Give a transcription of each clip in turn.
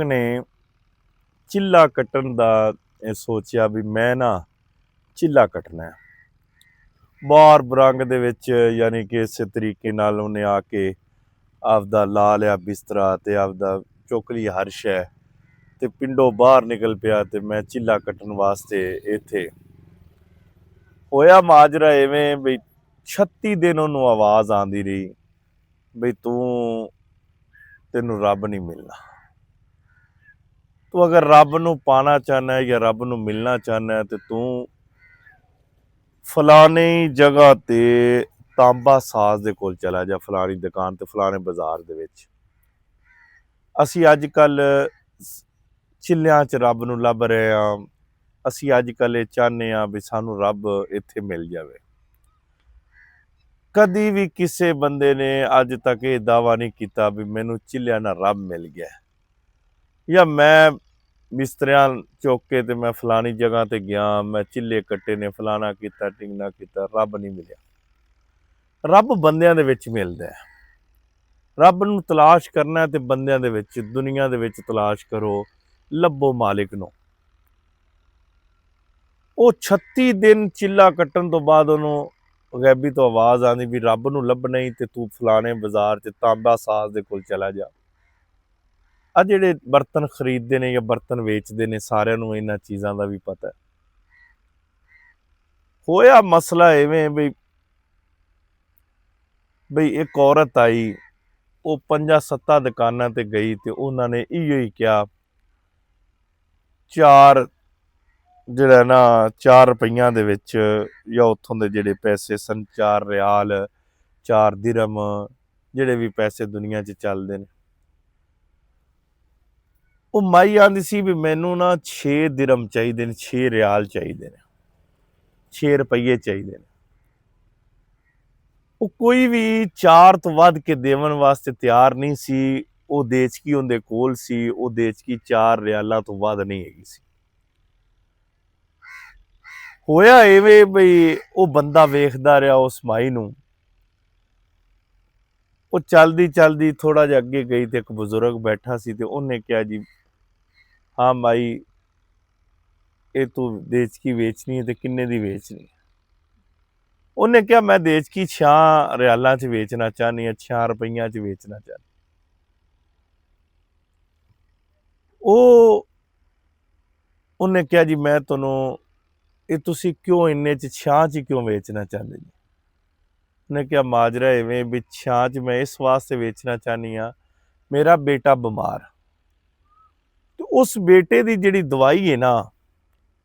ਨੇ ਚਿੱਲਾ ਕੱਟਣ ਦਾ ਸੋਚਿਆ ਵੀ ਮੈਂ ਨਾ ਚਿੱਲਾ ਕੱਟਣਾ ਹੈ। ਬਾਹਰ ਬਰੰਗ ਦੇ ਵਿੱਚ ਯਾਨੀ ਕਿ ਇਸੇ ਤਰੀਕੇ ਨਾਲ ਉਹਨੇ ਆ ਕੇ ਆਪਦਾ ਲਾ ਲਿਆ ਬਿਸਤਰਾ ਤੇ ਆਪਦਾ ਚੁੱਕ ਲਈ ਹਰ ਸ਼ੈ ਤੇ ਪਿੰਡੋਂ ਬਾਹਰ ਨਿਕਲ ਪਿਆ ਤੇ ਮੈਂ ਚਿੱਲਾ ਕੱਟਣ ਵਾਸਤੇ ਇੱਥੇ ਹੋਇਆ। ਮਾਜਰਾ ਇਵੇਂ ਬਈ 36 ਦਿਨ ਉਹਨੂੰ ਆਵਾਜ਼ ਆਉਂਦੀ ਰਹੀ ਬਈ ਤੈਨੂੰ ਰੱਬ ਨਹੀਂ ਮਿਲਣਾ। ਤੂੰ ਅਗਰ ਰੱਬ ਨੂੰ ਪਾਣਾ ਚਾਹੁੰਦਾ ਹੈ ਜਾਂ ਰੱਬ ਨੂੰ ਮਿਲਣਾ ਚਾਹੁੰਦਾ ਹੈ ਤੇ ਤੂੰ ਫਲਾਣੀ ਜਗ੍ਹਾ ਤੇ ਤਾਂਬਾ ਸਾਜ਼ ਦੇ ਕੋਲ ਚਲਾ ਜਾ, ਫਲਾਣੀ ਦੁਕਾਨ ਤੇ ਫਲਾਣੇ ਬਾਜ਼ਾਰ ਦੇ ਵਿੱਚ। ਅਸੀਂ ਅੱਜ ਕੱਲ ਚਿੱਲਿਆਂ 'ਚ ਰੱਬ ਨੂੰ ਲੱਭ ਰਹੇ ਹਾਂ। ਅਸੀਂ ਅੱਜ ਕੱਲ ਇਹ ਚਾਹੁੰਦੇ ਹਾਂ ਵੀ ਸਾਨੂੰ ਰੱਬ ਇੱਥੇ ਮਿਲ ਜਾਵੇ। ਕਦੀ ਵੀ ਕਿਸੇ ਬੰਦੇ ਨੇ ਅੱਜ ਤੱਕ ਇਹ ਦਾਅਵਾ ਨਹੀਂ ਕੀਤਾ ਵੀ ਮੈਨੂੰ ਚਿੱਲਿਆਂ ਨਾਲ ਰੱਬ ਮਿਲ ਗਿਆ ਜਾਂ ਮੈਂ ਬਿਸਤਰਿਆਂ ਚੁੱਕ ਕੇ ਤੇ ਮੈਂ ਫਲਾਣੀ ਜਗ੍ਹਾ ਤੇ ਗਿਆ, ਮੈਂ ਚਿੱਲੇ ਕੱਟੇ ਨੇ, ਫਲਾਣਾ ਕੀਤਾ, ਟਿੰਗਣਾ ਕੀਤਾ, ਰੱਬ ਨਹੀਂ ਮਿਲਿਆ। ਰੱਬ ਬੰਦਿਆਂ ਦੇ ਵਿੱਚ ਮਿਲਦਾ ਹੈ। ਰੱਬ ਨੂੰ ਤਲਾਸ਼ ਕਰਨਾ ਤੇ ਬੰਦਿਆਂ ਦੇ ਵਿੱਚ, ਦੁਨੀਆ ਦੇ ਵਿੱਚ ਤਲਾਸ਼ ਕਰੋ, ਲੱਭੋ ਮਾਲਿਕ ਨੂੰ। ਉਹ 36 ਦਿਨ ਚਿੱਲਾ ਕੱਟਣ ਤੋਂ ਬਾਅਦ ਉਹਨੂੰ ਗੈਬੀ ਤੋਂ ਆਵਾਜ਼ ਆਉਂਦੀ ਵੀ ਰੱਬ ਨੂੰ ਲੱਭਣਾ ਹੀ ਤੇ ਤੂੰ ਫਲਾਣੇ ਬਾਜ਼ਾਰ 'ਚ ਤਾਂਬਾ ਸਾਜ਼ ਦੇ ਕੋਲ ਚਲਾ ਜਾ। ਆ ਜਿਹੜੇ ਬਰਤਨ ਖਰੀਦਦੇ ਨੇ ਜਾਂ ਬਰਤਨ ਵੇਚਦੇ ਨੇ, ਸਾਰਿਆਂ ਨੂੰ ਇਹਨਾਂ ਚੀਜ਼ਾਂ ਦਾ ਵੀ ਪਤਾ ਹੈ। ਹੋਇਆ ਮਸਲਾ ਇਵੇਂ ਬਈ ਇੱਕ ਔਰਤ ਆਈ, ਉਹ 5-7 ਦੁਕਾਨਾਂ ਤੇ ਗਈ ਤੇ ਉਹਨਾਂ ਨੇ ਇਹੋ ਹੀ ਕਿਹਾ, 4 ਰੁਪਈਆਂ ਦੇ ਵਿੱਚ ਜਾਂ ਉੱਥੋਂ ਦੇ ਜਿਹੜੇ ਪੈਸੇ ਸਨ, 4 ਰਿਆਲ, 4 ਦਿਰਮ, ਜਿਹੜੇ ਵੀ ਪੈਸੇ ਦੁਨੀਆ 'ਚ ਚੱਲਦੇ ਨੇ। ਉਹ ਮਾਈ ਆਂਦੀ ਸੀ ਵੀ ਮੈਨੂੰ ਨਾ 6 ਦਿਰਮ ਚਾਹੀਦੇ ਨੇ, 6 ਰਿਆਲ ਚਾਹੀਦੇ ਨੇ, 6 ਰੁਪਈਏ ਚਾਹੀਦੇ ਨੇ। ਉਹ ਕੋਈ ਵੀ 4 ਤੋਂ ਵੱਧ ਕੇ ਦੇਵਣ ਵਾਸਤੇ ਤਿਆਰ ਨਹੀਂ ਸੀ। ਉਹ ਦੇਚਕੀ ਉਹਦੇ ਕੋਲ ਸੀ, ਉਹ ਦੇਚਕੀ 4 ਰਿਆਲਾਂ ਤੋਂ ਵੱਧ ਨਹੀਂ ਹੈਗੀ ਸੀ। ਹੋਇਆ ਇਵੇਂ ਬਈ ਉਹ ਬੰਦਾ ਵੇਖਦਾ ਰਿਹਾ ਉਸ ਮਾਈ ਨੂੰ। ਉਹ ਚਲਦੀ ਚਲਦੀ ਥੋੜਾ ਜਿਹਾ ਅੱਗੇ ਗਈ ਤੇ ਇੱਕ ਬਜ਼ੁਰਗ ਬੈਠਾ ਸੀ ਤੇ ਉਹਨੇ ਕਿਹਾ, ਜੀ ਹਾਂ ਮਾਈ, ਇਹ ਤੂੰ ਦੇਚਕੀ ਵੇਚਣੀ ਹੈ ਤੇ ਕਿੰਨੇ ਦੀ ਵੇਚਣੀ? ਉਹਨੇ ਕਿਹਾ ਮੈਂ ਦੇਚਕੀ 6 ਰਿਆਲਾਂ 'ਚ ਵੇਚਣਾ ਚਾਹੁੰਦੀ ਹਾਂ, 6 ਰੁਪਈਆਂ 'ਚ ਵੇਚਣਾ ਚਾਹੁੰਦੀ। ਉਹਨੇ ਕਿਹਾ, ਜੀ ਮੈਂ ਤੁਹਾਨੂੰ ਇਹ ਤੁਸੀਂ ਕਿਉਂ ਇੰਨੇ 'ਚ 6 'ਚ ਕਿਉਂ ਵੇਚਣਾ ਚਾਹੁੰਦੇ ਜੀ? ਉਹਨੇ ਕਿਹਾ ਮਾਜਰਾ ਇਵੇਂ ਵੀ 6 'ਚ ਮੈਂ ਇਸ ਵਾਸਤੇ ਵੇਚਣਾ ਚਾਹੁੰਦੀ ਹਾਂ, ਮੇਰਾ ਬੇਟਾ ਬਿਮਾਰ ਤੇ ਉਸ ਬੇਟੇ ਦੀ ਜਿਹੜੀ ਦਵਾਈ ਹੈ ਨਾ,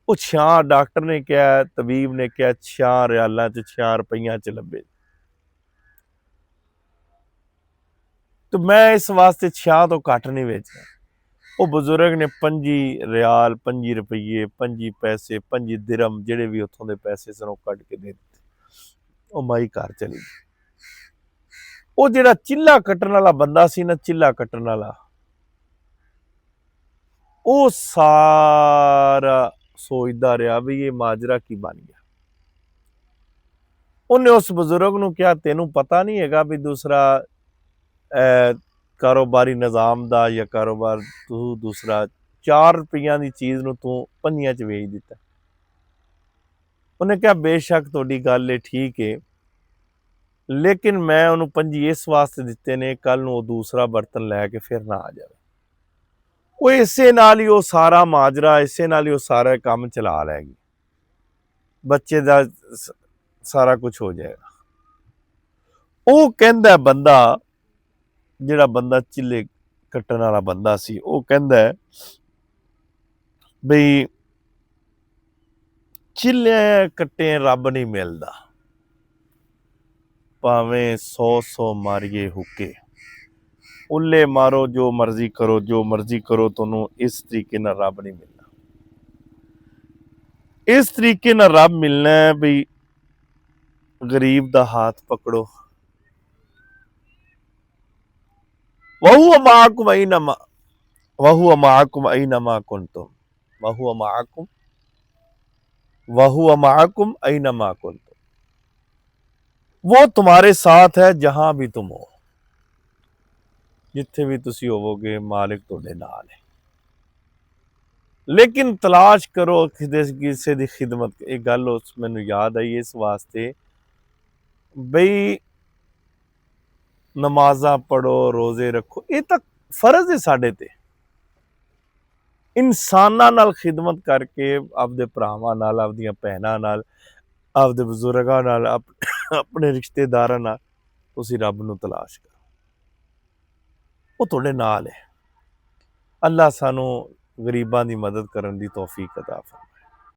ਉਹ 6 ਡਾਕਟਰ ਨੇ ਕਿਹਾ, ਤਬੀਬ ਨੇ ਕਿਹਾ 6 ਰਿਆਲਾਂ 'ਚ, 6 ਰੁਪਈਆਂ 'ਚ ਲੱਭੇ। ਤੇ ਮੈਂ ਇਸ ਵਾਸਤੇ 6 ਤੋਂ ਘੱਟ ਨਹੀਂ ਵੇਚਣਾ। ਉਹ ਬਜ਼ੁਰਗ ਨੇ 5 ਰਿਆਲ, 5 ਰੁਪਈਏ, 5 ਪੈਸੇ, 5 ਦਿਰਮ, ਜਿਹੜੇ ਵੀ ਉੱਥੋਂ ਦੇ ਪੈਸੇ ਸਨ, ਉਹ ਕੱਢ ਕੇ ਦੇ ਦਿੱਤੇ। ਉਹ ਮਾਈ ਘਰ ਚਲੀ ਗਈ। ਉਹ ਜਿਹੜਾ ਚਿੱਲਾ ਕੱਟਣ ਵਾਲਾ ਬੰਦਾ ਸੀ ਨਾ, ਚਿੱਲਾ ਕੱਟਣ ਵਾਲਾ, ਉਹ ਸਾਰਾ ਸੋਚਦਾ ਰਿਹਾ ਵੀ ਇਹ ਮਾਜਰਾ ਕੀ ਬਣ ਗਿਆ। ਉਹਨੇ ਉਸ ਬਜ਼ੁਰਗ ਨੂੰ ਕਿਹਾ, ਤੈਨੂੰ ਪਤਾ ਨਹੀਂ ਹੈਗਾ ਵੀ ਦੂਸਰਾ ਕਾਰੋਬਾਰੀ ਨਿਜ਼ਾਮ ਦਾ ਜਾਂ ਕਾਰੋਬਾਰ ਤੂੰ ਦੂਸਰਾ 4 ਰੁਪਈਆਂ ਦੀ ਚੀਜ਼ ਨੂੰ ਤੂੰ 5 'ਚ ਵੇਚ ਦਿੱਤਾ? ਉਹਨੇ ਕਿਹਾ ਬੇਸ਼ੱਕ ਤੁਹਾਡੀ ਗੱਲ ਇਹ ਠੀਕ ਹੈ, ਲੇਕਿਨ ਮੈਂ ਉਹਨੂੰ 5 ਇਸ ਵਾਸਤੇ ਦਿੱਤੇ ਨੇ, ਕੱਲ ਨੂੰ ਉਹ ਦੂਸਰਾ ਬਰਤਨ ਲੈ ਕੇ ਫਿਰ ਨਾ ਆ ਜਾਵੇ। ਉਹ ਇਸੇ ਨਾਲ ਹੀ ਉਹ ਸਾਰਾ ਮਾਜਰਾ, ਇਸੇ ਨਾਲ ਹੀ ਉਹ ਸਾਰਾ ਕੰਮ ਚਲਾ ਲੈਗੀ, ਬੱਚੇ ਦਾ ਸਾਰਾ ਕੁਝ ਹੋ ਜਾਏਗਾ। ਉਹ ਕਹਿੰਦਾ ਬੰਦਾ, ਜਿਹੜਾ ਬੰਦਾ ਚਿੱਲੇ ਕੱਟਣ ਵਾਲਾ ਬੰਦਾ ਸੀ, ਉਹ ਕਹਿੰਦਾ ਬਈ ਚਿੱਲੇ ਕੱਟੇ ਰੱਬ ਨਹੀਂ ਮਿਲਦਾ, ਭਾਵੇਂ 100 ਮਾਰੀਏ ਹੁੱਕੇ, ਉੱਲੇ ਮਾਰੋ, ਜੋ ਮਰਜ਼ੀ ਕਰੋ, ਜੋ ਮਰਜ਼ੀ ਕਰੋ, ਤੁਹਾਨੂੰ ਇਸ ਤਰੀਕੇ ਨਾਲ ਰੱਬ ਨਹੀਂ ਮਿਲਣਾ। ਇਸ ਤਰੀਕੇ ਨਾਲ ਰੱਬ ਮਿਲਣਾ ਹੈ ਬਈ ਗਰੀਬ ਦਾ ਹੱਥ ਪਕੜੋ। ਵਹੂਆ ਮਾਅਕੁਮ ਅਈਨਮਾ ਕੁੰਤੁਮ, वहुआ माअकुम ऐनमा कुंतुम, वो तुम्हारे साथ है जहां भी तुम हो। जिथे भी तुसी होवोगे मालिक तुहाडे नाल है। ਲੇਕਿਨ ਤਲਾਸ਼ ਕਰੋ ਕਿਸੇ ਦੀ ਖਿਦਮਤ। ਇਹ ਗੱਲ ਉਸ ਮੈਨੂੰ ਯਾਦ ਆਈ ਇਸ ਵਾਸਤੇ ਬਈ ਨਮਾਜ਼ਾਂ ਪੜ੍ਹੋ, ਰੋਜ਼ੇ ਰੱਖੋ, ਇਹ ਤਾਂ ਫਰਜ਼ ਹੈ ਸਾਡੇ ਤੇ। ਇਨਸਾਨਾਂ ਨਾਲ ਖਿਦਮਤ ਕਰਕੇ, ਆਪਦੇ ਭਰਾਵਾਂ ਨਾਲ, ਆਪਦੀਆਂ ਭੈਣਾਂ ਨਾਲ, ਆਪਦੇ ਬਜ਼ੁਰਗਾਂ ਨਾਲ, ਆਪਣੇ ਰਿਸ਼ਤੇਦਾਰਾਂ ਨਾਲ ਤੁਸੀਂ ਰੱਬ ਨੂੰ ਤਲਾਸ਼ ਕਰੋ, ਉਹ ਤੁਹਾਡੇ ਨਾਲ ਹੈ। ਅੱਲਾ ਸਾਨੂੰ ਗਰੀਬਾਂ ਦੀ ਮਦਦ ਕਰਨ ਦੀ ਤੌਫੀਕ ਅਤਾ ਫਰਮਾਏ।